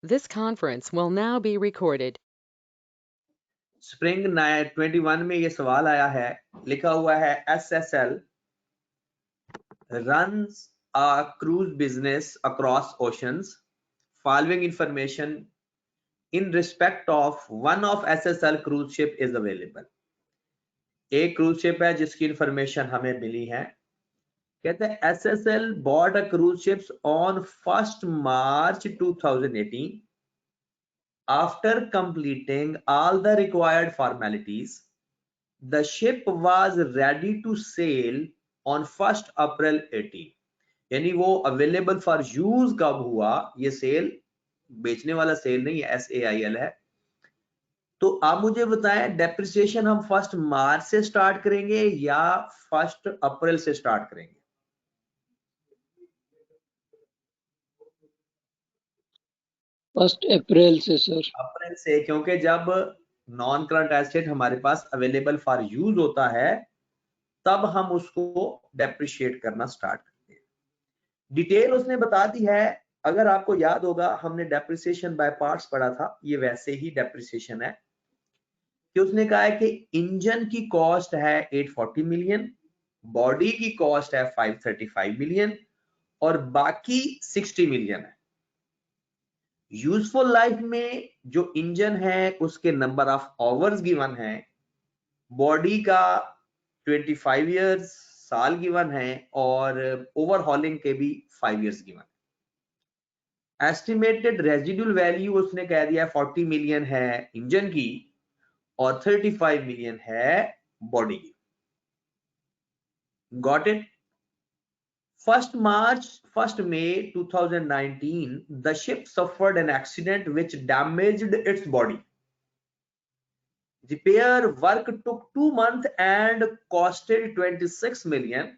This conference will now be recorded. Spring 21 में ये सवाल आया है, लिखा हुआ है SSL runs a cruise business across oceans. Following information in respect of one of SSL cruise ship is available. एक क्रूज शिप है जिसकी इंफॉर्मेशन हमें मिली है। कहते हैं SSL bought a cruise ships on 1st March 2018. After completing all the required formalities, the ship was ready to sail on 1st April 18. यानी वो available for use कब हुआ? ये सेल बेचने वाला सेल नहीं है, SAIL है। तो आप मुझे बताएं डेप्रिसिएशन हम 1 मार्च से स्टार्ट करेंगे या 1 अप्रैल से स्टार्ट करेंगे? 1 अप्रैल से सर। अप्रैल से, क्योंकि जब नॉन करंट एसेट हमारे पास अवेलेबल फॉर यूज होता है तब हम उसको डेप्रिशिएट करना स्टार्ट करते हैं। डिटेल उसने बता दी है। अगर आपको याद होगा हमने डेप्रिसिएशन बाय पार्ट्स पढ़ा था, ये वैसे ही डेप्रिसिएशन है कि उसने कहा है कि इंजन की कॉस्ट है 840 मिलियन, बॉडी की कॉस्ट है 535 मिलियन और बाकी 60 मिलियन है। यूजफुल लाइफ में जो इंजन है उसके नंबर ऑफ आवर्स गिवन है, बॉडी का 25 इयर्स साल गिवन है और ओवरहॉलिंग के भी 5 इयर्स गिवन है। एस्टिमेटेड रेजिडुअल वैल्यू उसने कह दिया 40 मिलियन है इंजन की और 35 मिलियन है बॉडी की। Got it? 1st May 2019, the ship suffered an accident which damaged its body. Repair work took 2 months and costed 26 million.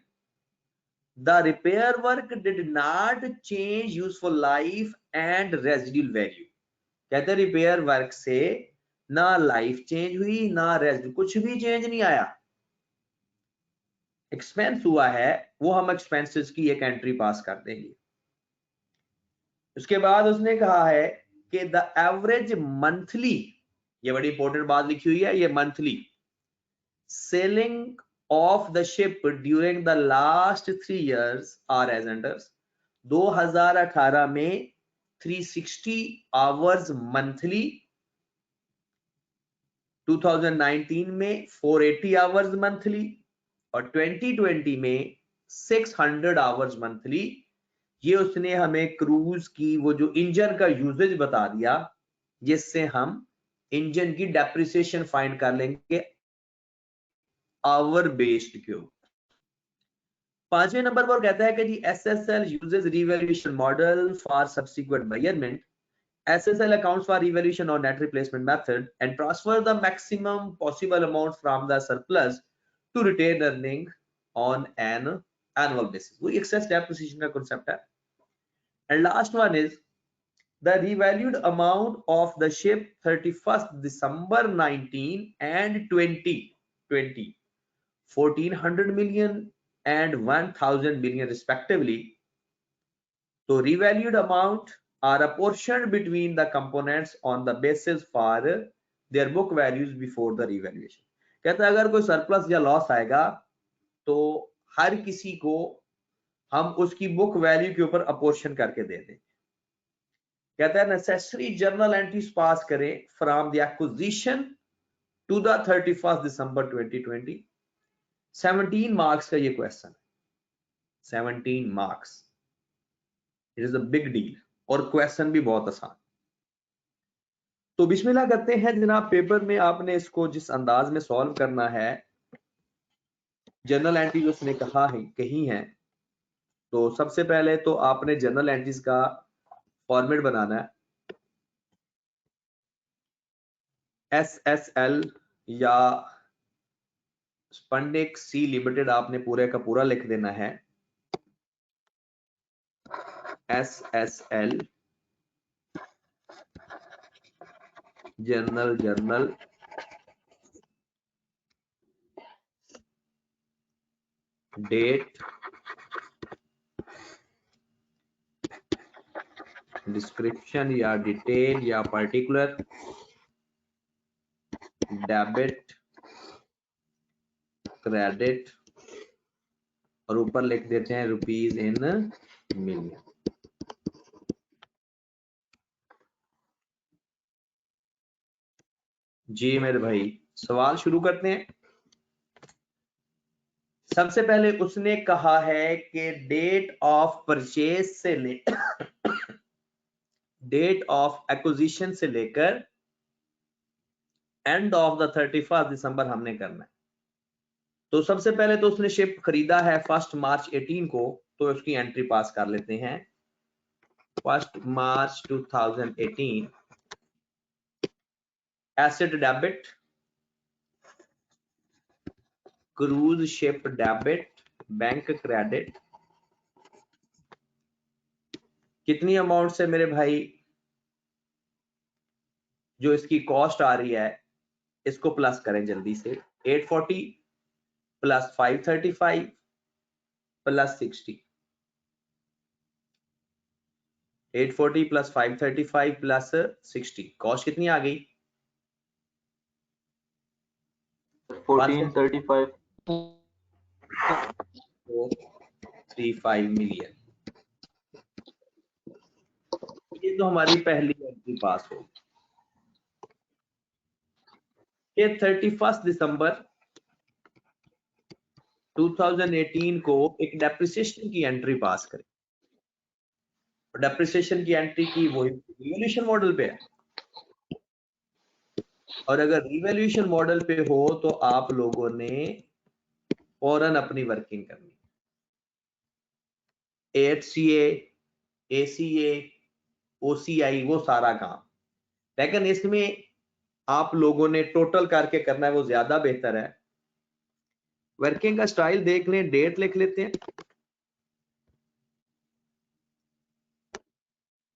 The repair work did not change useful life and residual value. कहते repair work से ना life change हुई ना residue, कुछ भी change नहीं आया। Expense हुआ है वो हम एक्सपेंसेस की एक एंट्री पास कर देंगे। उसके बाद उसने कहा है कि द एवरेज मंथली, ये बड़ी इंपॉर्टेंट बात लिखी हुई है, ये monthly selling of the ship during the last 3 years are as unders. 2018 में 360 आवर्स मंथली, 2019 में 480 आवर्स मंथली और 2020 में 600 आवर्स मंथली। ये उसने हमें क्रूज की वो जो इंजन का यूजेज बता दिया, जिससे हम इंजन की डेप्रिसिएशन फाइंड कर लेंगे आवर बेस्ड के ऊपर। 5वें नंबर पर कहता है कि जी SSL uses revaluation model for subsequent measurement. SSL accounts for revaluation or net replacement method and transfer the maximum possible amount from the surplus to retain earning on an annual basis. वो excess depreciation का concept है। And last one is the revalued amount of the ship 31st December 19 and 2020, 1400 million and 1000 million respectively. So revalued amount are apportioned between the components on the basis for their book values before the revaluation. कहता है अगर कोई surplus या loss आएगा तो हर किसी को हम उसकी बुक वैल्यू के ऊपर अपोर्शन करके दे देंगे। कहता है नेसेसरी जर्नल एंट्रीज पास करें from the acquisition to the 31st December 2020। 17 marks का ये क्वेश्चन है, 17 marks. It is a big deal और क्वेश्चन भी बहुत आसान। तो बिस्मिल्लाह करते हैं जनाब। पेपर में आपने इसको जिस अंदाज में सॉल्व करना है, जर्नल एंट्रीज उसने कही है, तो सबसे पहले तो आपने जर्नल एंट्रीज का फॉर्मेट बनाना है। SSL या स्पंडिक सी लिमिटेड आपने पूरे का पूरा लिख देना है। SSL जर्नल डेट डिस्क्रिप्शन या डिटेल या पर्टिकुलर, डेबिट, क्रेडिट, और ऊपर लिख देते हैं रुपीज इन मिलियन। जी मेरे भाई, सवाल शुरू करते हैं। सबसे पहले उसने कहा है कि डेट ऑफ परचेज से ले डेट ऑफ एक्विजिशन से लेकर एंड ऑफ द 31 दिसंबर हमने करना है। तो सबसे पहले तो उसने शिप खरीदा है 1 मार्च 18 को, तो उसकी एंट्री पास कर लेते हैं। 1 मार्च 2018, asset debit, cruise ship debit, bank credit. कितनी अमाउंट से मेरे भाई जो इसकी कॉस्ट आ रही है इसको प्लस करें जल्दी से। 840 plus 535 plus 60, 840 plus 535 plus 60, cost कितनी आ गई? 1435 35 मिलियन। ये तो हमारी पहली एंट्री पास हो। ये 31 दिसंबर 2018 को एक डेप्रिसिएशन की एंट्री पास करें। डेप्रिसिएशन की एंट्री की वही रिवॉल्यूशन मॉडल पे है, और अगर रिवॉल्यूशन मॉडल पे हो तो आप लोगों ने फौरन अपनी वर्किंग करनी। AHCA, ACA, OCI वो सारा काम, लेकिन इसमें आप लोगों ने टोटल करके करना है, वो ज्यादा बेहतर है। वर्किंग का स्टाइल देख लें, डेट लिख लेते हैं।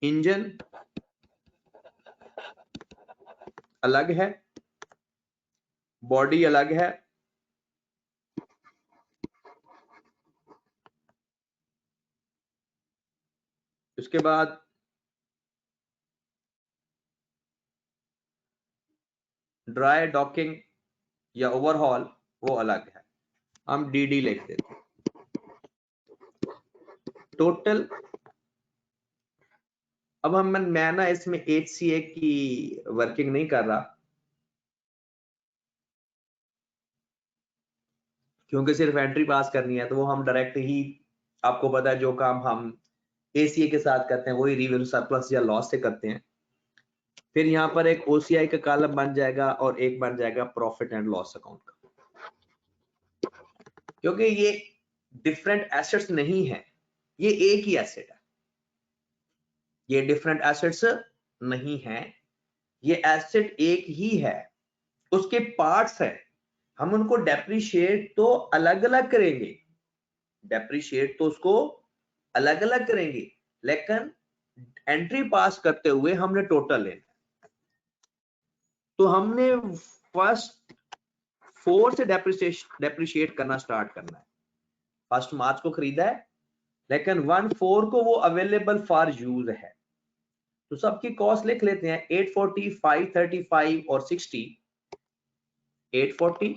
इंजन अलग है, बॉडी अलग है, उसके बाद ड्राई डॉकिंग या ओवरहॉल वो अलग है, हम DD लिख देते हैं। टोटल अब मैं ना इसमें HCA की वर्किंग नहीं कर रहा, क्योंकि सिर्फ एंट्री पास करनी है, तो वो हम डायरेक्ट ही, आपको पता है जो काम हम ACA के साथ करते हैं वही रिवेन्यू सरप्लस या लॉस से करते हैं। फिर यहाँ पर एक OCI का कॉलम बन जाएगा और एक बन जाएगा प्रॉफिट एंड लॉस अकाउंट का, क्योंकि ये डिफरेंट एसेट्स नहीं है, ये एक ही एसेट है। ये डिफरेंट एसेट्स नहीं है, ये एसेट एक ही है, उसके पार्ट्स हैं। हम उनको डेप्रिशिएट तो अलग अलग करेंगे, डेप्रिशिएट तो उसको अलग अलग करेंगे, लेकिन एंट्री पास करते हुए हमने टोटल लेना। तो हमने फर्स्ट 4 से डेप्रिशिएट करना स्टार्ट करना है। 1 मार्च को खरीदा है, लेकिन 1/4 को वो अवेलेबल फॉर यूज है। तो सबकी कॉस्ट लिख लेते हैं, 840, 535 और 60। 840,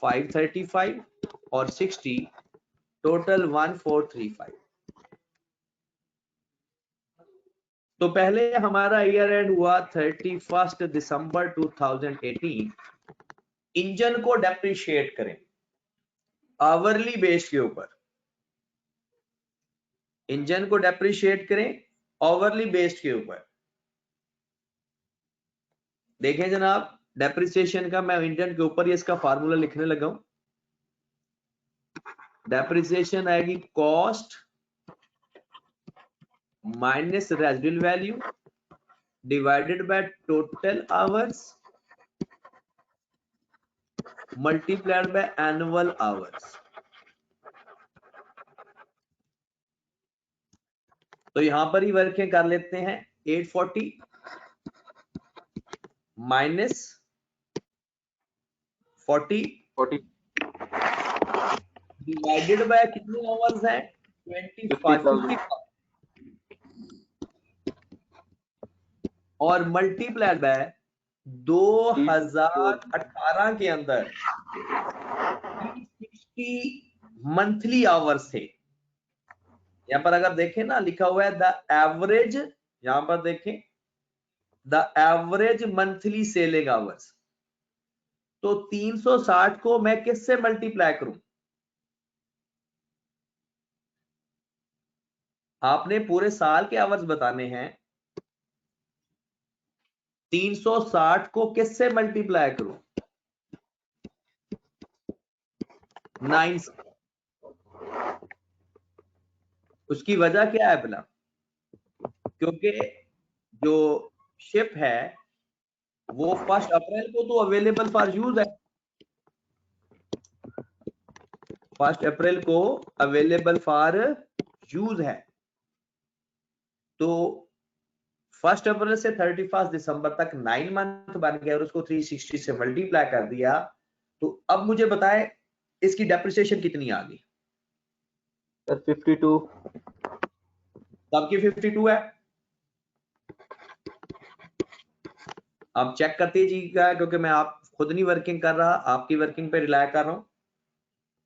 535 और 60, टोटल 1435। तो पहले हमारा ईयर एंड हुआ 31 दिसंबर 2018। इंजन को डेप्रिशिएट करें आवरली बेस के ऊपर, इंजन को डेप्रिशिएट करें आवरली बेस के ऊपर। देखें जनाब, डेप्रिसिएशन का मैं इंजन के ऊपर ही इसका फार्मूला लिखने लगा हूं। डेप्रिसिएशन आएगी cost minus residual value divided by total hours multiplied by annual hours. तो यहां पर ही वर्किंग कर लेते हैं। 840 माइनस 40 डिवाइडेड बाय कितने आवर्स है? 25। और मल्टीप्लाइड बाय 2018 के अंदर 360 मंथली आवर्स थे। यहां पर अगर देखें ना, लिखा हुआ है द एवरेज, यहां पर देखें the average monthly selling hours. तो 360 को मैं किससे मल्टीप्लाई करूं? आपने पूरे साल के आवर्स बताने हैं। 360 को किससे मल्टीप्लाई करूं? 9 से। उसकी वजह क्या है भला? क्योंकि जो शिप है वो 1 अप्रैल को तो अवेलेबल फॉर यूज है, 1 अप्रैल को अवेलेबल फॉर यूज है। तो 1 अप्रैल से 31 दिसंबर तक 9 मंथ बन गया और उसको 360 से मल्टीप्लाई कर दिया। तो अब मुझे बताएं इसकी डेप्रिसिएशन कितनी आ गई? 52। सबकी 52 है। आप चेक करते जाइएगा, क्योंकि मैं आप खुद नहीं वर्किंग कर रहा, आपकी वर्किंग पे रिलाय कर रहा हूं।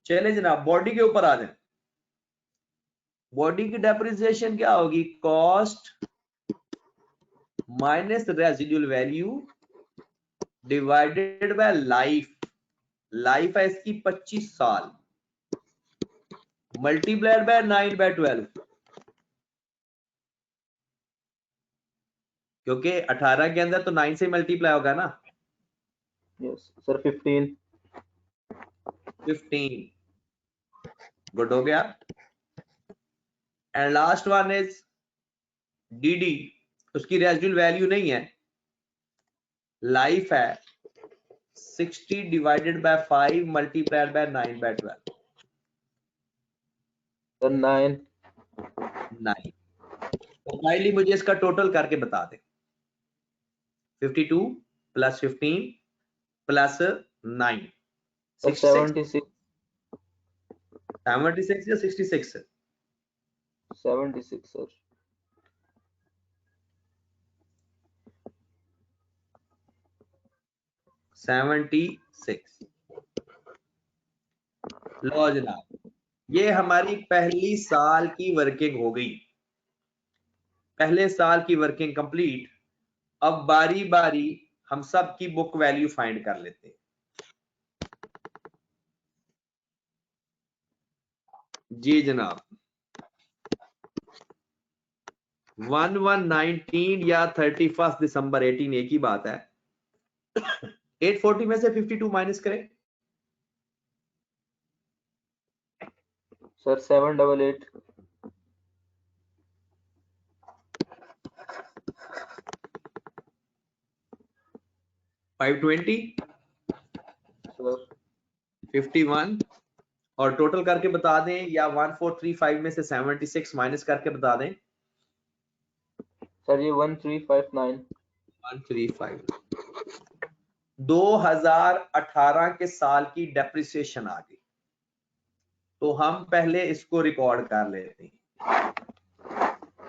चले जनाब बॉडी के ऊपर आ जाए। बॉडी की डेप्रिसिएशन क्या होगी? Cost minus residual value divided by life. Life है इसकी 25 साल, मल्टीप्लाइड बाय 9/12, क्योंकि 18 के अंदर तो 9 से मल्टीप्लाई होगा ना। Yes sir 15। 15 गुड हो गया। And last one is DD, उसकी रेजिडुअल वैल्यू नहीं है, लाइफ है 60 divided by 5 multiplied by 9/12। Sir 9। 9। तो काइंडली मुझे इसका टोटल करके बता दें। 52 प्लस 15 प्लस 9 76। 76 या 66? 76 सर। लो जनाब, ये हमारी पहली साल की वर्किंग हो गई, पहले साल की वर्किंग कंप्लीट। अब बारी बारी हम सब की बुक वैल्यू फाइंड कर लेते हैं। जी जनाब, 1119 या 31 दिसंबर 18 एक ही बात है। 840 में से 52 माइनस करें। सर 788। 520 सर 51 और टोटल करके बता दें, या 1435 में से 76 माइनस करके बता दें। सर ये 1359। 135। 2018 के साल की डेप्रिसिएशन आ गई, तो हम पहले इसको रिकॉर्ड कर लेते हैं।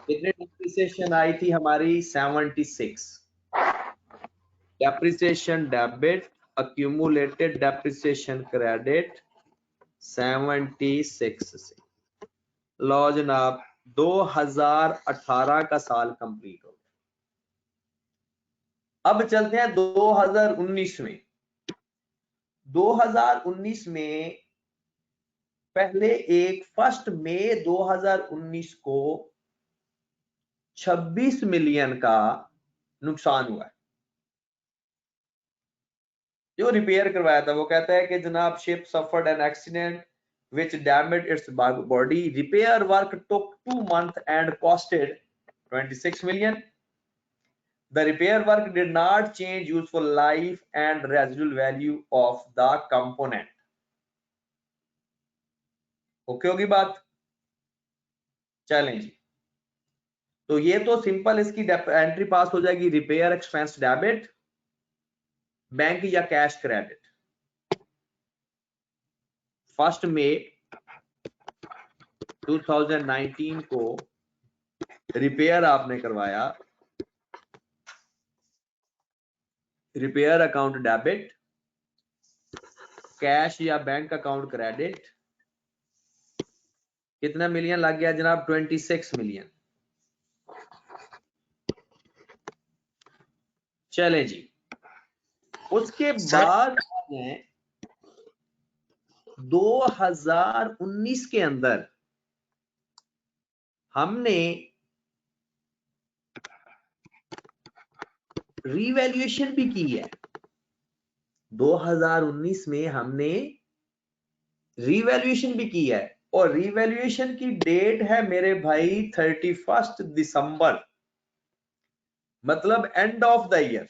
कितने डेप्रिसिएशन आई थी हमारी? 76। Depreciation debit, accumulated depreciation credit 76 से। लो जनाब, 2018 का साल कंप्लीट हो गया। अब चलते हैं 2019 में। 2019 में पहले 1 मई 2019 को 26 मिलियन का नुकसान हुआ है। जो रिपेयर करवाया था वो कहता है कि जनाब ship suffered an accident which damaged its body. Repair work took 2 months and costed 26 million. The repair work did not change useful life and residual value of the component. Okay होगी बात? चलें जी, तो ये तो सिंपल इसकी entry पास हो जाएगी। Repair expense debit, bank या कैश क्रेडिट। 1 मई 2019 को रिपेयर आपने करवाया, रिपेयर अकाउंट डेबिट, कैश या बैंक अकाउंट क्रेडिट। कितना मिलियन लग गया जनाब? 26 मिलियन। चले जी, उसके बाद 2019 के अंदर हमने रीवैल्यूएशन भी की है। 2019 में हमने रीवैल्यूएशन भी की है, और रीवैल्यूएशन की डेट है मेरे भाई 31 दिसंबर, मतलब end of the year.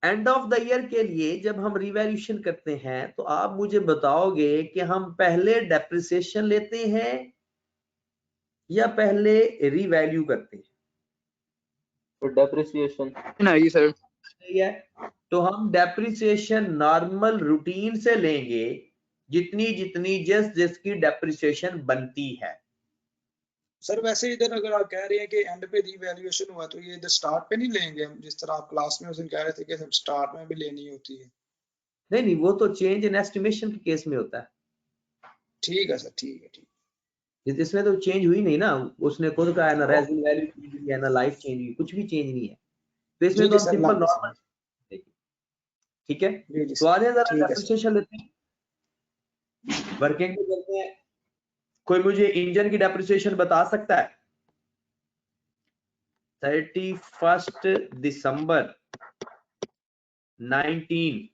End of the year के लिए जब हम रिवैल्यूएशन करते हैं तो आप मुझे बताओगे कि हम पहले डेप्रिसिएशन लेते हैं या पहले रिवैल्यू करते हैं? डेप्रिसिएशन। नहीं सर। सही है, तो हम डेप्रिसिएशन नॉर्मल रूटीन से लेंगे, जितनी जितनी जिसकी डेप्रिसिएशन बनती है। सर वैसे इधर अगर आप कह रहे हैं कि एंड पे रीवैल्यूएशन हुआ तो ये इधर स्टार्ट पे नहीं लेंगे हम, जिस तरह आप क्लास में उस दिन कह रहे थे कि सब स्टार्ट में भी लेनी होती है। नहीं नहीं, वो तो चेंज इन एस्टिमेशन के केस में होता है। ठीक है सर, ठीक है, ठीक। इसमें तो चेंज हुई नहीं ना, उसने खुद कहा है ना रेजिंग वैल्यू चेंज हुई है ना लाइफ चेंज हुई, कुछ भी चेंज नहीं है, तो इसमें तो हम सिंपल नॉर्मल। ठीक है, तो आ जाए जरा डेप्रिसिएशन लेते हैं, वर्किंग पे करते हैं। कोई मुझे इंजन की डेप्रिसिएशन बता सकता है? 31 दिसंबर 19,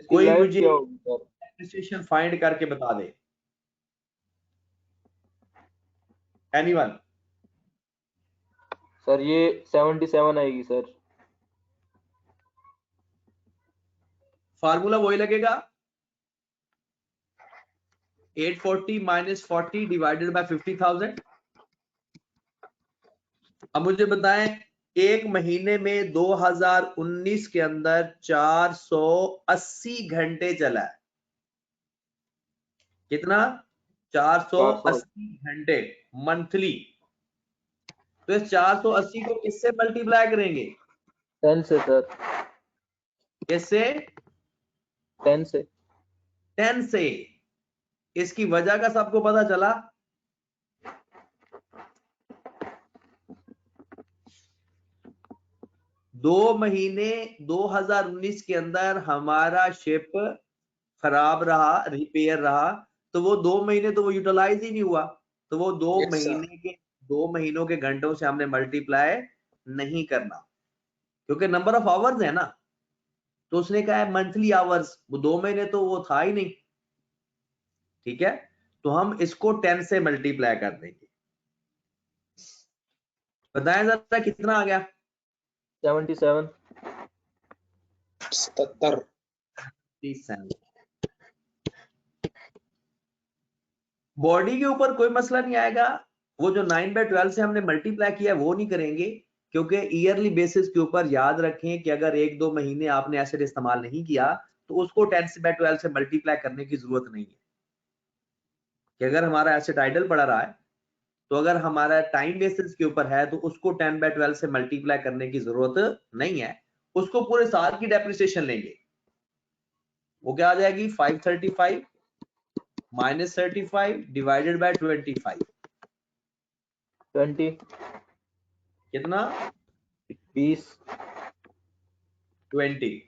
कोई मुझे डेप्रिसिएशन फाइंड करके बता दे। एनीवन? सर ये 77 आएगी सर। फार्मूला वही लगेगा, 840 माइनस 40 डिवाइडेड बाय 50,000। अब मुझे बताएं, एक महीने में 2019 के अंदर 480 घंटे चला है। कितना? 480 घंटे मंथली। तो इस 480 को किससे मल्टीप्लाई करेंगे? 10 से सर। किससे? 10 से। 10 से। इसकी वजह का सबको पता चला? दो महीने 2019 के अंदर हमारा शिप खराब रहा, रिपेयर रहा, तो वो 2 महीने तो वो यूटिलाइज ही नहीं हुआ, तो वो 2 महीनों के घंटों से हमने मल्टीप्लाई नहीं करना, क्योंकि नंबर ऑफ आवर्स है ना, तो उसने कहा है मंथली आवर्स, वो 2 महीने तो वो था ही नहीं। ठीक है, तो हम इसको 10 से मल्टीप्लाई कर देंगे। बताएं जरा कितना आ गया? 77। 77। बॉडी के ऊपर कोई मसला नहीं आएगा, वो जो 9/12 से हमने मल्टीप्लाई किया वो नहीं करेंगे, क्योंकि ईयरली बेसिस के ऊपर याद रखें कि अगर 1-2 महीने आपने एसेट इस्तेमाल नहीं किया तो उसको 10/12 से मल्टीप्लाई करने की जरूरत नहीं है। कि अगर हमारा एसेट आइडल पड़ा रहा है तो अगर हमारा टाइम बेसिस के ऊपर है तो उसको 10/12 से मल्टीप्लाई करने की जरूरत नहीं है, उसको पूरे साल की डेप्रिसिएशन लेंगे। वो क्या आ जाएगी? 535 माइनस 35 डिवाइडेड बाय 25। 20। कितना? 20। 20।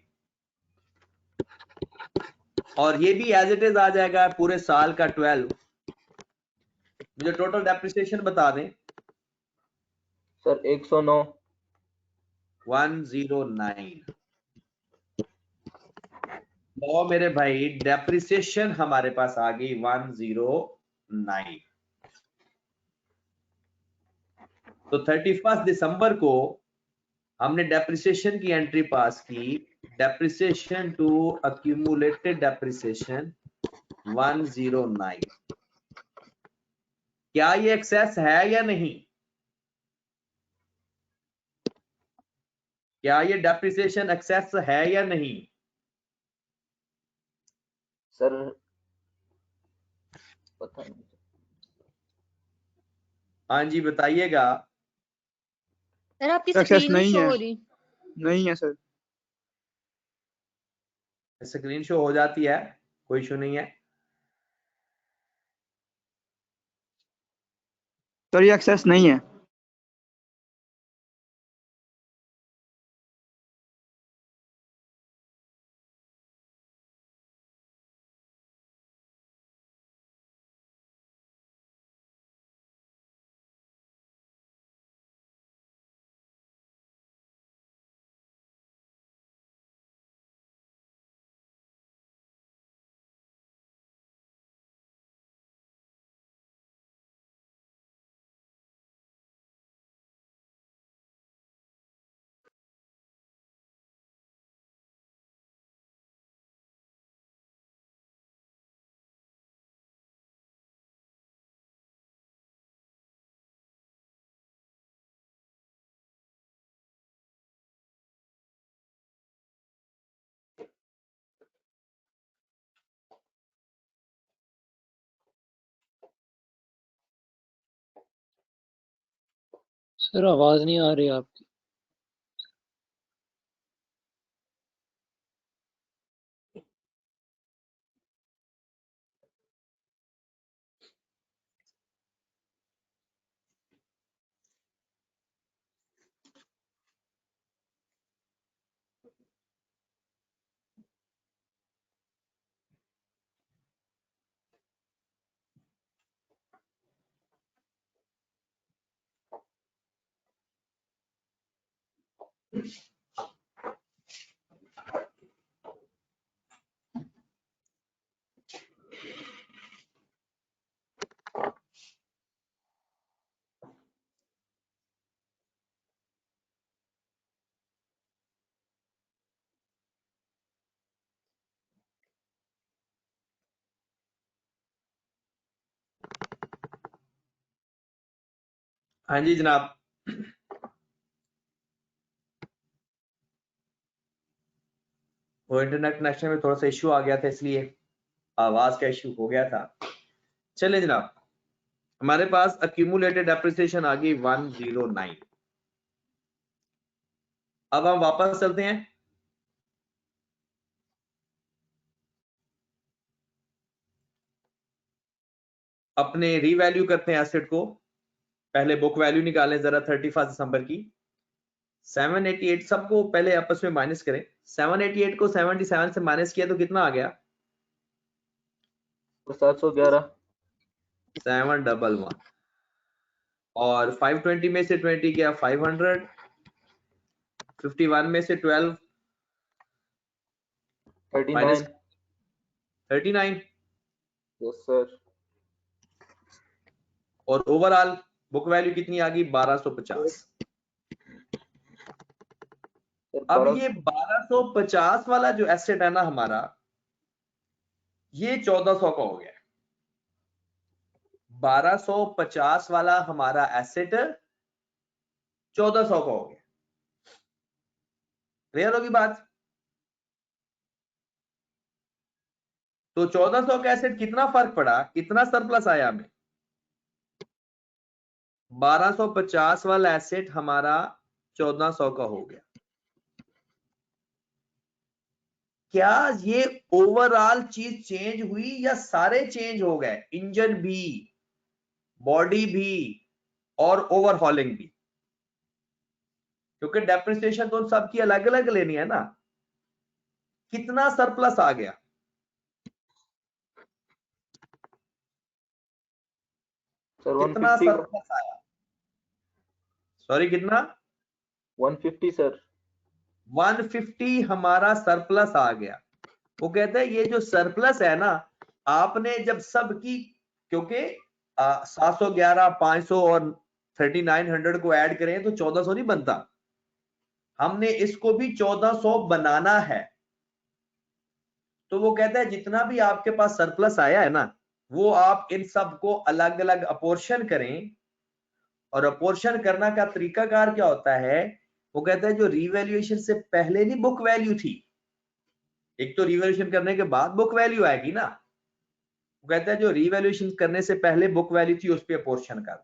और ये भी एज इट इज आ जाएगा पूरे साल का 12। मुझे टोटल डेप्रिसिएशन बता दें। सर 109। 109। लो मेरे भाई, डेप्रिसिएशन हमारे पास आ गई 109। तो 31 दिसंबर को हमने डेप्रिसिएशन की एंट्री पास की, डेप्रिसिएशन टू अक्यूमुलेटेड डेप्रिसिएशन 109। क्या ये एक्सेस है या नहीं? क्या ये डेप्रिसिएशन एक्सेस है या नहीं? सर पता नहीं। हाँ जी बताइएगा। सर आपकी एक्सेस स्क्रीन नहीं नहीं शो है। हो रही। नहीं है सर। स्क्रीन शो हो जाती है, कोई इशू नहीं है। सर ये एक्सेस नहीं है। सर आवाज नहीं आ रही आपकी। हाँ जी जनाब। वो इंटरनेट कनेक्शन में थोड़ा सा इश्यू आ गया था, इसलिए आवाज का इश्यू हो गया था। चलिए जनाब, हमारे पास अक्यूमुलेटेड डेप्रिसिएशन आ गई 109। अब हम वापस चलते हैं। अपने रीवैल्यू करते हैं एसेट को। पहले बुक वैल्यू निकालें जरा 31 दिसंबर की। 788 सबको पहले आपस में माइनस करें। 788 को 77 से माइनस किया तो कितना आ गया? 711। 711। और 520 में से 20 गया 500। 51 में से 12 39। 39। Yes sir. और ओवरऑल बुक वैल्यू कितनी आ गई? 1250। अब ये 1250 वाला जो एसेट है ना हमारा, ये 1400 का हो गया। 1250 वाला हमारा एसेट 1400 का हो गया। क्लियर होगी बात? तो 1400 का एसेट कितना फर्क पड़ा, कितना सरप्लस आया हमें? 1250 वाला एसेट हमारा 1400 का हो गया। क्या ये ओवरऑल चीज चेंज हुई या सारे चेंज हो गए? इंजन भी, बॉडी भी और ओवरहॉलिंग भी, क्योंकि डेप्रिसिएशन तो सबकी अलग अलग लेनी है ना। कितना सरप्लस आ गया? सर कितना 150। सरप्लस आया? सॉरी कितना? 150 सर। 150 हमारा सरप्लस आ गया। वो कहते हैं ये जो सरप्लस है ना, आपने जब सबकी, क्योंकि 711, 500 और 3900 को ऐड करें तो 1400 नहीं बनता, हमने इसको भी 1400 बनाना है। तो वो कहता है जितना भी आपके पास सरप्लस आया है ना, वो आप इन सब को अलग अलग अपोर्शन करें। और अपोर्शन करना का तरीकाकार क्या होता है? वो कहता है जो रिवैल्यूएशन से पहले नहीं बुक वैल्यू थी, एक तो रिवैल्यूएशन करने के बाद बुक वैल्यू आएगी ना। वो कहता है जो रिवैल्यूएशन करने से पहले बुक वैल्यू थी उस पर अपोर्शन कर।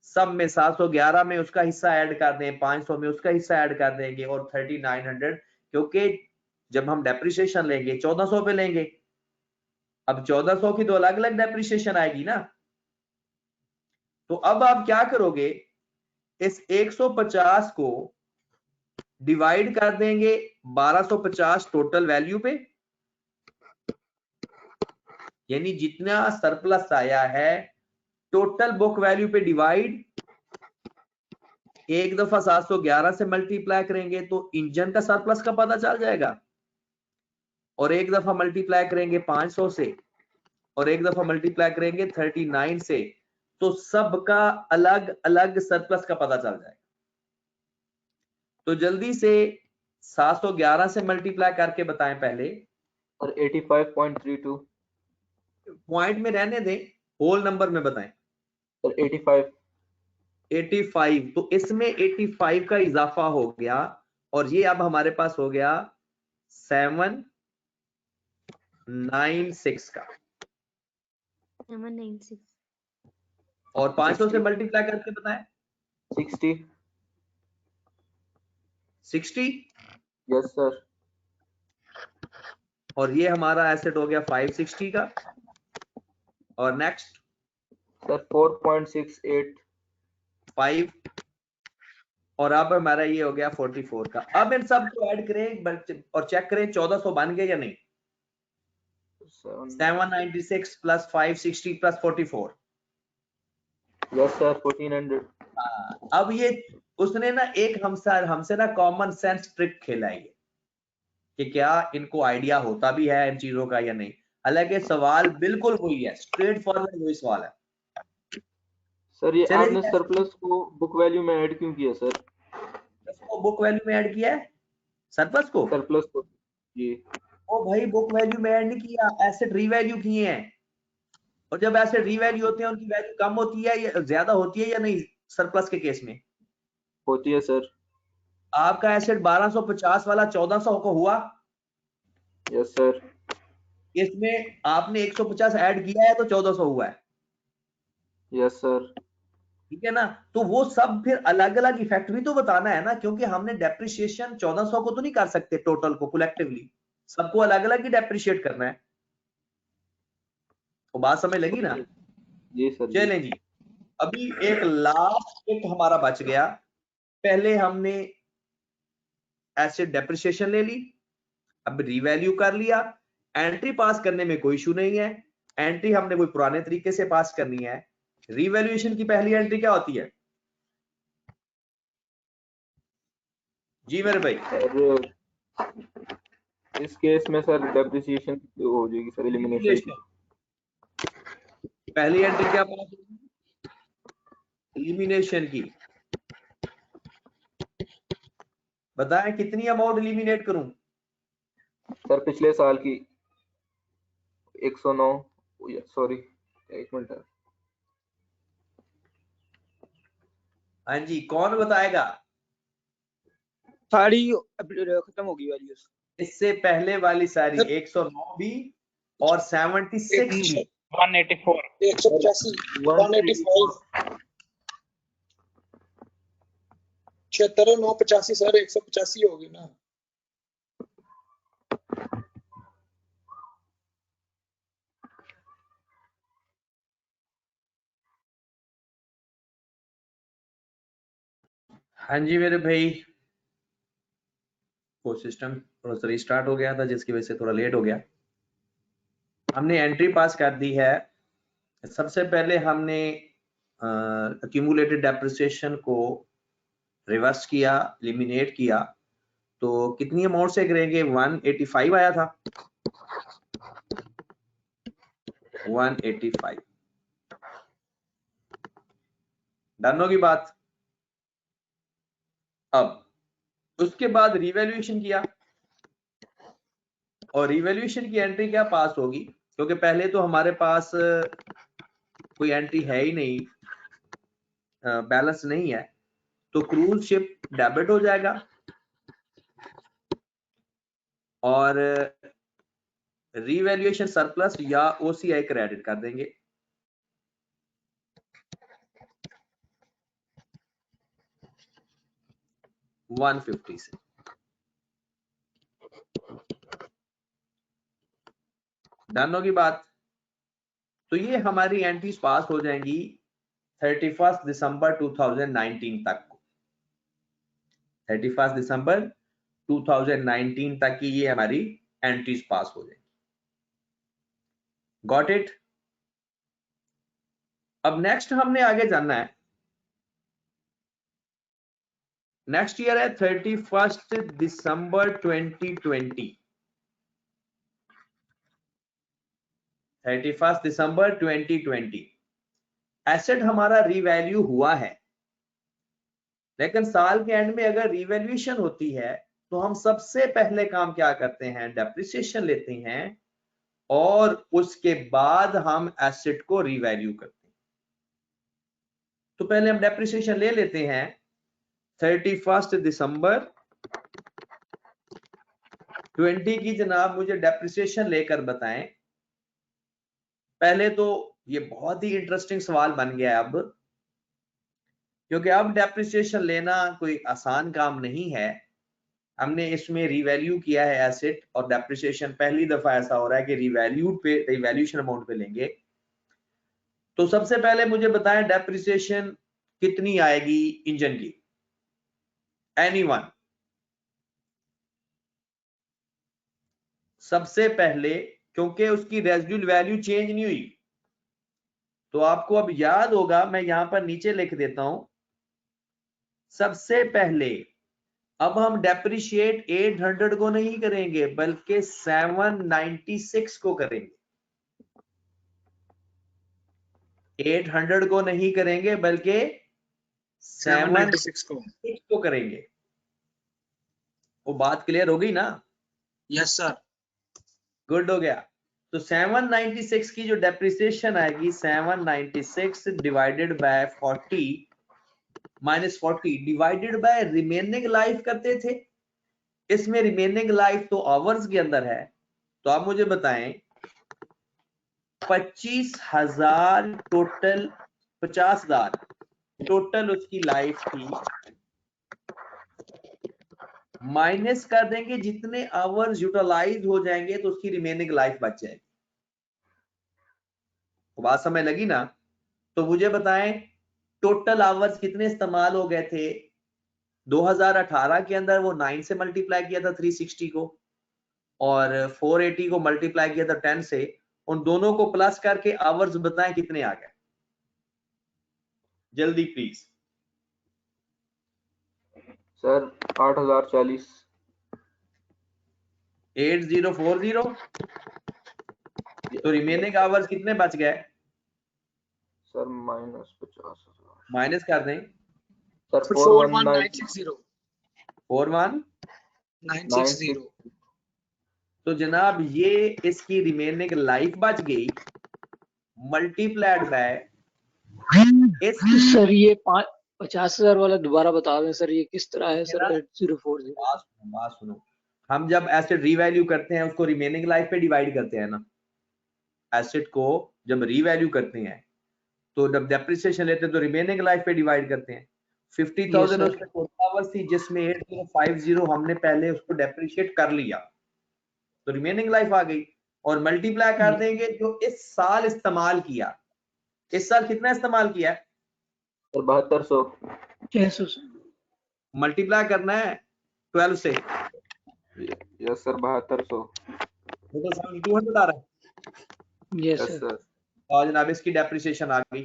सब में 711 में उसका हिस्सा ऐड कर दें, 500 में उसका हिस्सा ऐड कर देंगे और 3900, क्योंकि जब हम डेप्रिसिएशन लेंगे 1400 पे लेंगे। अब 1400 की तो अलग अलग डेप्रिसिएशन आएगी ना। तो अब आप क्या करोगे, इस 150 को डिवाइड कर देंगे 1250 टोटल वैल्यू पे, यानी जितना सरप्लस आया है टोटल बुक वैल्यू पे डिवाइड, एक दफा 711 से मल्टीप्लाई करेंगे तो इंजन का सरप्लस का पता चल जाएगा, और एक दफा मल्टीप्लाई करेंगे 500 से, और एक दफा मल्टीप्लाई करेंगे 39 से, तो सबका अलग अलग सरप्लस का पता चल जाएगा। तो जल्दी से 711 से मल्टीप्लाई करके बताएं पहले। और 85.32 पॉइंट में रहने दें, होल नंबर में बताएं। और 85 तो इसमें 85 का इजाफा हो गया, और ये अब हमारे पास हो गया 796 का, 796 और 500 से मल्टीप्लाई करके बताएं 60 60, यस सर। और ये हमारा एसेट हो गया 560 का। और नेक्स्ट सर 4.68 5, और अब हमारा ये हो गया 44 का। अब इन सब को ऐड करें और चेक करें 1400 बन गए या नहीं। 796 प्लस 560 प्लस 44, यस सर 1400। अब ये उसने ना एक हमसे ना कॉमन सेंस ट्रिक खेला है कि क्या इनको आइडिया होता भी है इन चीजों का या नहीं। हालांकि सवाल बिल्कुल वही है, स्ट्रेट फॉरवर्ड वही सवाल है। सर ये चलिए आपने सरप्लस को बुक वैल्यू में ऐड क्यों किया सर? इसको बुक वैल्यू में ऐड किया है, सरप्लस को? सरप्लस को जी। ओ भाई, बुक वैल्यू में ऐड नहीं किया, एसेट रीवैल्यू किए हैं। और जब एसेट रीवैल्यू होते हैं उनकी वैल्यू कम होती है या ज्यादा होती है या नहीं सरप्लस के केस में? होती है सर। आपका एसेट 1250 वाला 1400 को हुआ, यस सर। इसमें आपने 150 ऐड किया है तो 1400 हुआ है, यस सर। ठीक है ना। तो वो सब फिर अलग अलग इफेक्ट भी तो बताना है ना, क्योंकि हमने डेप्रिसिएशन 1400 को तो नहीं कर सकते टोटल को कलेक्टिवली, सबको अलग अलग ही डेप्रिशिएट करना है। तो बात समझ लगी ना? जी सर। चलें जी, अभी एक लास्ट एक हमारा बच गया। पहले हमने एसेट डेप्रिसिएशन ले ली, अब रीवैल्यू कर लिया, एंट्री पास करने में कोई इशू नहीं है। एंट्री हमने कोई पुराने तरीके से पास करनी है। रीवैल्यूएशन की पहली एंट्री क्या होती है जी मेरे भाई? सर इस केस में सर डेप्रिसिएशन हो जाएगी सर, एलिमिनेशन। पहली एंट्री क्या पास होगी? एलिमिनेशन की। बताएं कितनी अमाउंट एलिमिनेट करूं? सर पिछले साल की 109, सॉरी एक मिनट। हाँ जी, कौन बताएगा? सारी खत्म होगी वैल्यूज। इससे पहले वाली सारी 109 भी और 76 भी। 184 185 185 76 985 सर 185 होगी ना। हाँ जी मेरे भाई, वो सिस्टम थोड़ा सा रिस्टार्ट हो गया था जिसकी वजह से थोड़ा लेट हो गया। हमने एंट्री पास कर दी है। सबसे पहले हमने अक्यूमुलेटेड डेप्रिसिएशन को रिवर्स किया, एलिमिनेट किया। तो कितनी अमाउंट से करेंगे? 185 आया था, 185 डन होगी बात। अब उसके बाद रिवैल्यूएशन किया, और रिवैल्यूएशन की एंट्री क्या पास होगी? क्योंकि पहले तो हमारे पास कोई एंट्री है ही नहीं, बैलेंस नहीं है, तो क्रूज शिप डेबिट हो जाएगा और रिवैल्यूएशन सरप्लस या ओसीआई क्रेडिट कर देंगे। 150 से। डन होगी बात। तो ये हमारी एंट्रीज पास हो जाएंगी 31 दिसंबर 2019 तक। 31 दिसंबर 2019 तक की ये हमारी एंट्रीज पास हो जाएंगी। Got it. अब नेक्स्ट हमने आगे जानना है। नेक्स्ट ईयर है 31 दिसंबर 2020। 31 दिसंबर 2020 एसेट हमारा रीवैल्यू हुआ है, लेकिन साल के एंड में अगर रीवैल्यूएशन होती है तो हम सबसे पहले काम क्या करते हैं, डेप्रिसिएशन लेते हैं और उसके बाद हम एसेट को रीवैल्यू करते हैं। तो पहले हम डेप्रिसिएशन ले लेते हैं 31 दिसंबर 20 की। जनाब मुझे डेप्रिसिएशन लेकर बताएं। पहले तो ये बहुत ही इंटरेस्टिंग सवाल बन गया है अब, क्योंकि अब डेप्रिसिएशन लेना कोई आसान काम नहीं है। हमने इसमें रीवैल्यू किया है एसेट, और डेप्रिसिएशन पहली दफा ऐसा हो रहा है कि रिवैल्यूएशन अमाउंट पे लेंगे। तो सबसे पहले मुझे बताएं डेप्रिसिएशन कितनी आएगी इंजन की। एनीवन? सबसे पहले, क्योंकि उसकी रेजिडुअल वैल्यू चेंज नहीं हुई, तो आपको अब याद होगा, मैं यहां पर नीचे लिख देता हूं। सबसे पहले अब हम डेप्रिशिएट 800 को नहीं करेंगे बल्कि 796 को करेंगे। 800 को नहीं करेंगे बल्कि 796 को करेंगे। वो बात क्लियर हो गई ना? Yes sir. गुड हो गया। तो 796 की जो डेप्रिसिएशन आएगी, 796 divided by 40 minus 40 divided by remaining life करते थे। इसमें रिमेनिंग लाइफ तो आवर्स के अंदर है। तो आप मुझे बताएं 25,000 टोटल, 50,000 टोटल उसकी लाइफ थी, माइनस कर देंगे जितने आवर्स यूटिलाइज हो जाएंगे तो उसकी रिमेनिंग लाइफ बच जाएगी। तो बात समझ लगी ना? तो मुझे बताएं टोटल आवर्स कितने इस्तेमाल हो गए थे 2018 के अंदर। वो 9 से मल्टीप्लाई किया था 360 को, और 480 को मल्टीप्लाई किया था 10 से। उन दोनों को प्लस करके आवर्स बताएं कितने आ गए, जल्दी प्लीज। सर 8040। 8040। तो रिमेनिंग आवर्स कितने बच गए? सर -50,000 माइनस कर दें सर 41960 41960। तो जनाब ये इसकी रिमेनिंग लाइफ बच गई, मल्टीप्लाइड बाय इस। सर ये 50,000 वाला दोबारा बता दें सर, ये किस तरह है सर? 8040। बात सुनो, हम जब एसेट रीवैल्यू करते हैं उसको रिमेनिंग लाइफ पे डिवाइड करते हैं ना। एसेट को जब रीवैल्यू करते हैं तो जब डेप्रिसिएशन लेते हैं तो रिमेनिंग लाइफ पे डिवाइड करते हैं। 50,000 उसमें टोटल आवर्स थी, जिसमें 8050 हमने पहले उसको डेप्रिशिएट कर लिया, तो रिमेनिंग लाइफ आ गई। और मल्टीप्लाई कर देंगे जो इस साल इस्तेमाल किया। इस साल कितना इस्तेमाल किया है? सर 7200। 600। मल्टीप्लाई करना है 12 से। Yes sir 7200। तो 7200 आ रहा है। Yes yes sir. सर। और जनाब इसकी डेप्रिसिएशन आ गई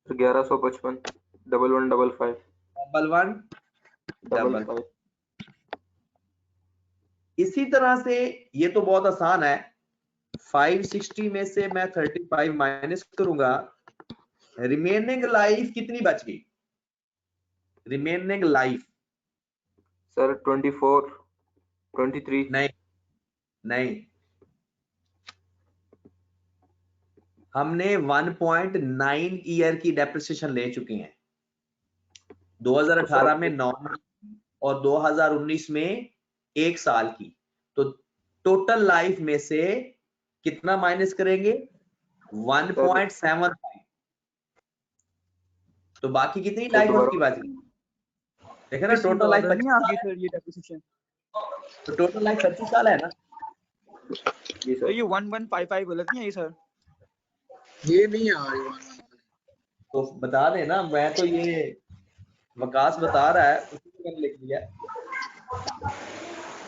1155 1155 1155। इसी तरह से ये तो बहुत आसान है। 560 में से मैं 35 माइनस करूंगा, रिमेनिंग लाइफ कितनी बच गई? Remaining life sir 24 23। नहीं, हमने 1.9 ईयर की डेप्रिसिएशन ले चुके हैं। 2018 में 9 और 2019 में 1 साल की। तो टोटल लाइफ में से कितना माइनस करेंगे? 1.75। तो बाकी कितनी लाइफ उसकी बच गई? देखे ना, इसमें टोटल लाइफ order नहीं आ 25 गई साल है, सर ये डेप्रिसिएशन। तो टोटल लाइफ 25 साल है ना। जी सर सर। ये 1155 गलत नहीं आई सर? ये नहीं आ रही 111। तो बता देना, मैं तो ये वकास बता रहा है उसी को मैंने लिख दिया।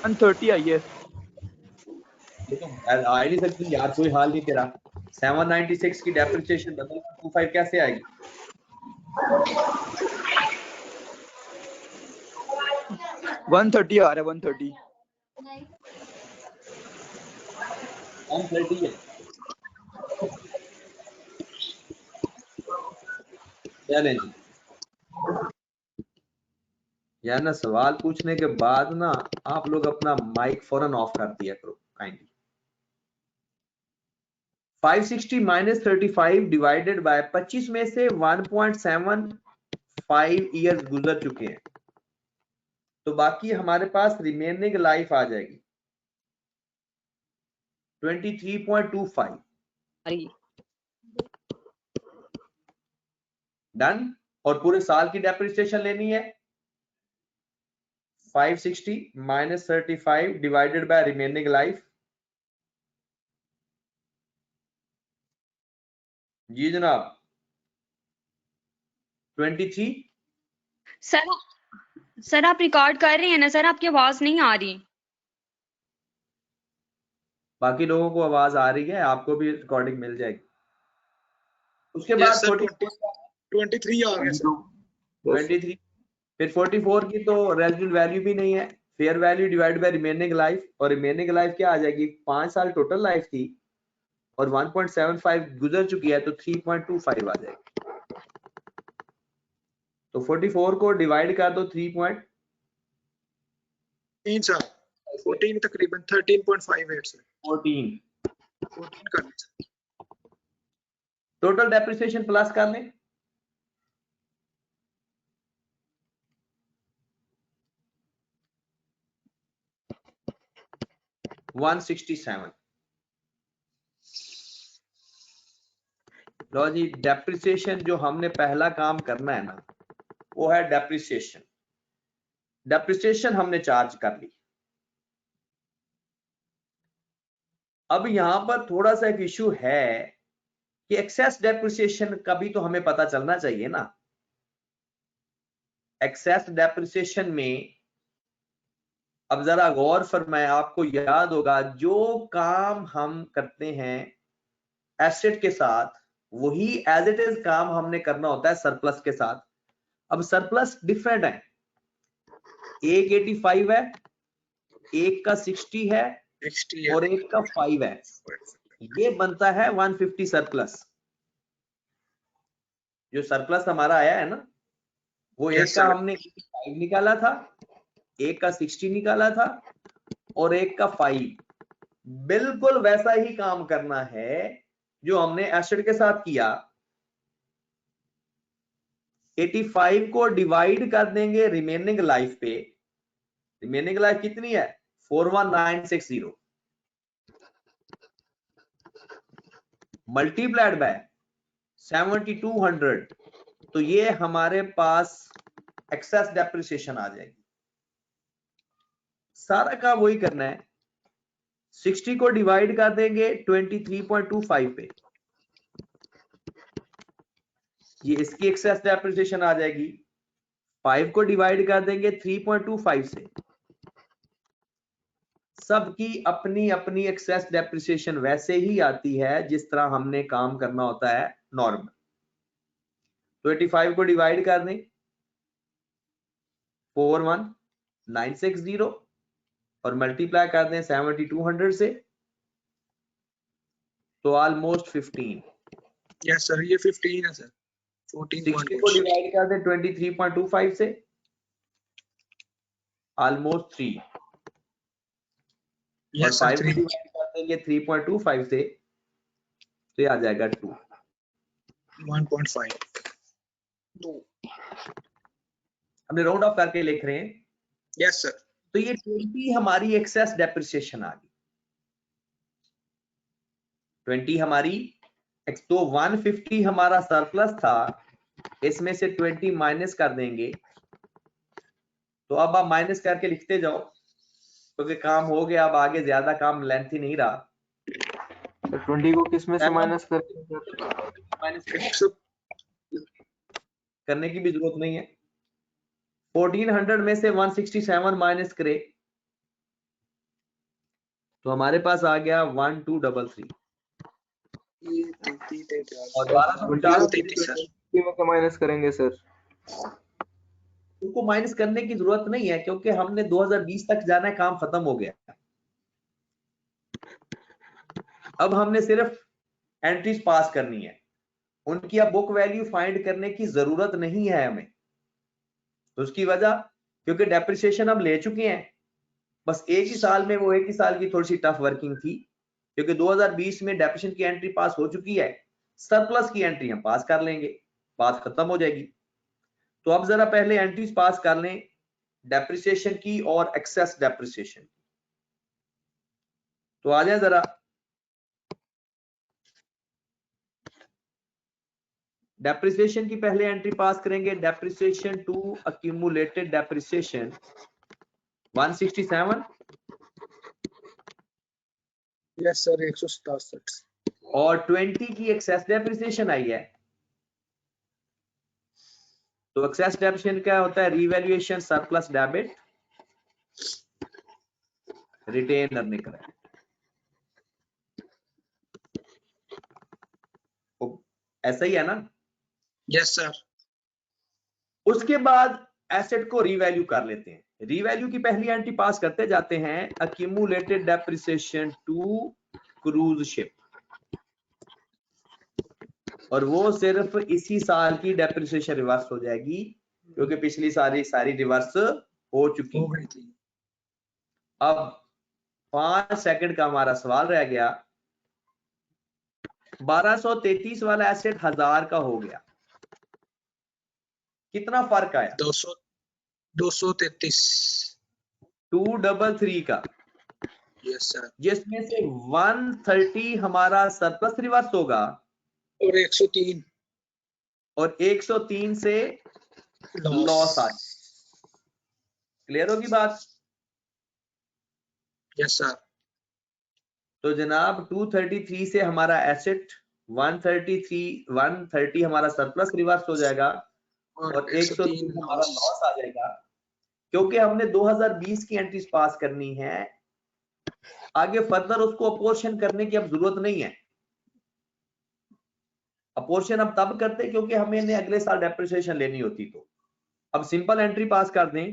130 आई है। ये तो आ ही नहीं सकती यार, कोई हाल नहीं तेरा। 796 की डेप्रिसिएशन बदल 25 कैसे आएगी? 130 आ रहा है 130। 130 है क्या लें जी? यार ना, सवाल पूछने के बाद ना आप लोग अपना माइक फौरन ऑफ कर दिया करो काइंडली। 560 माइनस 35 डिवाइडेड बाय 25 में से 1.75 ईयर्स गुजर चुके हैं, तो बाकी हमारे पास रिमेनिंग लाइफ आ जाएगी 23.25। डन। और पूरे साल की डेप्रिसिएशन लेनी है 560 minus 35 divided by remaining life. जी जनाब 23। सर आप रिकॉर्ड कर रहे हैं ना सर? आपकी आवाज नहीं आ रही। बाकी लोगों को आवाज आ रही है, आपको भी रिकॉर्डिंग मिल जाएगी। उसके यस बाद सर 44 23 आ गया सर। 23 फिर 44 की तो रेजिडुअल वैल्यू भी नहीं है, fair value divide by remaining life, और रिमेनिंग लाइफ क्या आ जाएगी? 5 साल टोटल लाइफ थी और 1.75 गुजर चुकी है, तो 3.25 आ जाएगी। तो 44 को डिवाइड कर दो 3 साल 14 तकरीबन 13.58 सर। 14 14 करना सर। टोटल डेप्रिसिएशन प्लस कर लें। $167। लो जी, डेप्रिसिएशन जो हमने पहला काम करना है ना, वो है डेप्रिसिएशन। डेप्रिसिएशन हमने चार्ज कर ली। अब यहां पर थोड़ा सा एक इशू है कि एक्सेस डेप्रिसिएशन का भी तो हमें पता चलना चाहिए ना। एक्सेस डेप्रिसिएशन में अब जरा गौर फरमाएं, आपको याद होगा जो काम हम करते हैं एसेट के साथ, वही एज इट इज काम हमने करना होता है सरप्लस के साथ। अब सरप्लस डिफरेंट है, एक 85 है, एक का 60 है 60 और एक का 5 है, ये बनता है 150 सरप्लस। जो सरप्लस हमारा आया है ना, वो Yes, एक का sir. हमने 5 निकाला था, एक का 60 निकाला था और एक का 5। बिल्कुल वैसा ही काम करना है जो हमने एसेट के साथ किया। 85 को डिवाइड कर देंगे रिमेनिंग लाइफ पे। रिमेनिंग लाइफ कितनी है? 41960 मल्टीप्लाइड बाय 7200, तो ये हमारे पास एक्सेस डेप्रिसिएशन आ जाएगी। सारा काम वही करना है, 60 को डिवाइड कर देंगे 23.25 पे, ये इसकी एक्सेस डेप्रिसिएशन आ जाएगी। 5 को डिवाइड कर देंगे 3.25 से। सबकी अपनी अपनी एक्सेस डेप्रिसिएशन वैसे ही आती है जिस तरह हमने काम करना होता है नॉर्मल। तो 85 को डिवाइड कर दें 41960 और मल्टीप्लाई कर दें 7200 से, तो ऑलमोस्ट 15। यस सर, ये 15 है सर। 60 को 14.8 डिवाइड कर दें 23.25 से, ऑलमोस्ट 3। और यस 5 सर को 3 डिवाइड कर देंगे 3.25 से, तो ये आ जाएगा 2। 1.5 हमने राउंड ऑफ करके लिख रहे हैं। Yes sir. तो ये 20 हमारी एक्सेस डेप्रिसिएशन आ गई। 20 हमारी, तो 150 हमारा सरप्लस था, इसमें से 20 माइनस कर देंगे तो अब आप माइनस करके लिखते जाओ क्योंकि काम हो गया, अब आगे ज्यादा काम लेंथी नहीं रहा। सर 20 को किस में से माइनस करते हैं सर? माइनस करने की भी जरूरत नहीं है। 1400 में से 167 माइनस करे तो हमारे पास आ गया 1233 और 1250 में से माइनस करेंगे सर? उनको माइनस करने की जरूरत नहीं है क्योंकि हमने 2020 तक जाना है, काम खत्म हो गया। अब हमने सिर्फ एंट्रीज पास करनी है, उनकी अब बुक वैल्यू फाइंड करने की जरूरत नहीं है हमें। तो उसकी वजह क्योंकि डेप्रिसिएशन हम ले चुके हैं, बस एक ही साल में, वो एक ही साल की थोड़ी सी टफ वर्किंग थी क्योंकि 2020 में डेप्रिसिएशन की एंट्री पास हो चुकी है, सरप्लस की एंट्री हम पास कर लेंगे, बात खत्म हो जाएगी। तो अब जरा पहले एंट्रीज पास कर लें डेप्रिसिएशन की और एक्सेस डेप्रिसिएशन की। तो आ जाए जरा, डेप्रिसिएशन की पहले एंट्री पास करेंगे, depreciation to accumulated depreciation 167 yes sir 167 और 20 की एक्सेस डेप्रिसिएशन आई है। तो एक्सेस डेप्रिसिएशन क्या होता है? Revaluation surplus debit retain earning करें। ऐसा ही है ना? Yes sir. उसके बाद एसेट को रीवैल्यू कर लेते हैं। रीवैल्यू की पहली एंट्री पास करते जाते हैं, accumulated depreciation to cruise ship, और वो सिर्फ इसी साल की डेप्रिसिएशन रिवर्स हो जाएगी क्योंकि पिछली सारी रिवर्स हो चुकी है। अब 5 सेकंड का हमारा सवाल रह गया। 1233 वाला एसेट 1000 का हो गया, कितना फर्क आया? 233 233 का। Yes sir. जिसमें से 130 हमारा सरप्लस रिवर्स होगा और 103 और 103 से लॉस आ। क्लियर होगी बात? Yes sir. तो जनाब 233 से हमारा एसेट 130 हमारा सरप्लस रिवर्स हो जाएगा और 103 हमारा लॉस आ जाएगा क्योंकि हमने 2020 की एंट्रीज पास करनी है। आगे फर्दर उसको अपोर्शन करने की अब जरूरत नहीं है। अपोर्शन अब तब करते क्योंकि हमें अगले साल डेप्रिसिएशन लेनी होती। तो अब सिंपल एंट्री पास कर दें,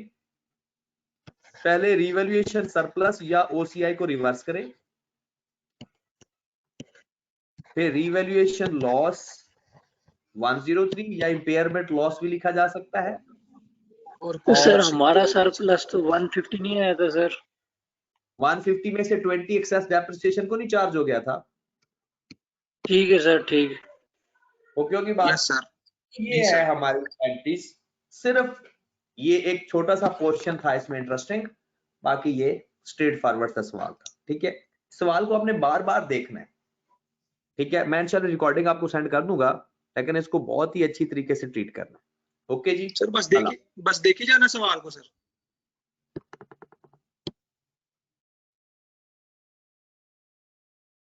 पहले रिवैल्यूएशन सरप्लस या ओसीआई को रिवर्स करें, फिर रिवैल्यूएशन लॉस 103 या इम्पेयरमेंट लॉस भी लिखा जा सकता है। और सर हमारा सरप्लस तो 150 नहीं आया था सर। 150 में से 20 एक्सेस डेप्रिसिएशन को नहीं चार्ज हो गया था। ठीक है सर, ठीक है। ओके होगी बात? Yes sir. ये है हमारी एंट्रीज। सिर्फ ये एक छोटा सा पोर्शन था इसमें इंटरेस्टिंग, बाकी ये स्ट्रेट फॉरवर्ड का सवाल था। ठीक है, सवाल को आपने बार बार देखना है। ठीक है, मैं इंशाल्लाह रिकॉर्डिंग आपको सेंड कर दूंगा, लेकिन इसको बहुत ही अच्छी तरीके से ट्रीट करना। ओके जी सर, बस देखी जाना सवाल को सर।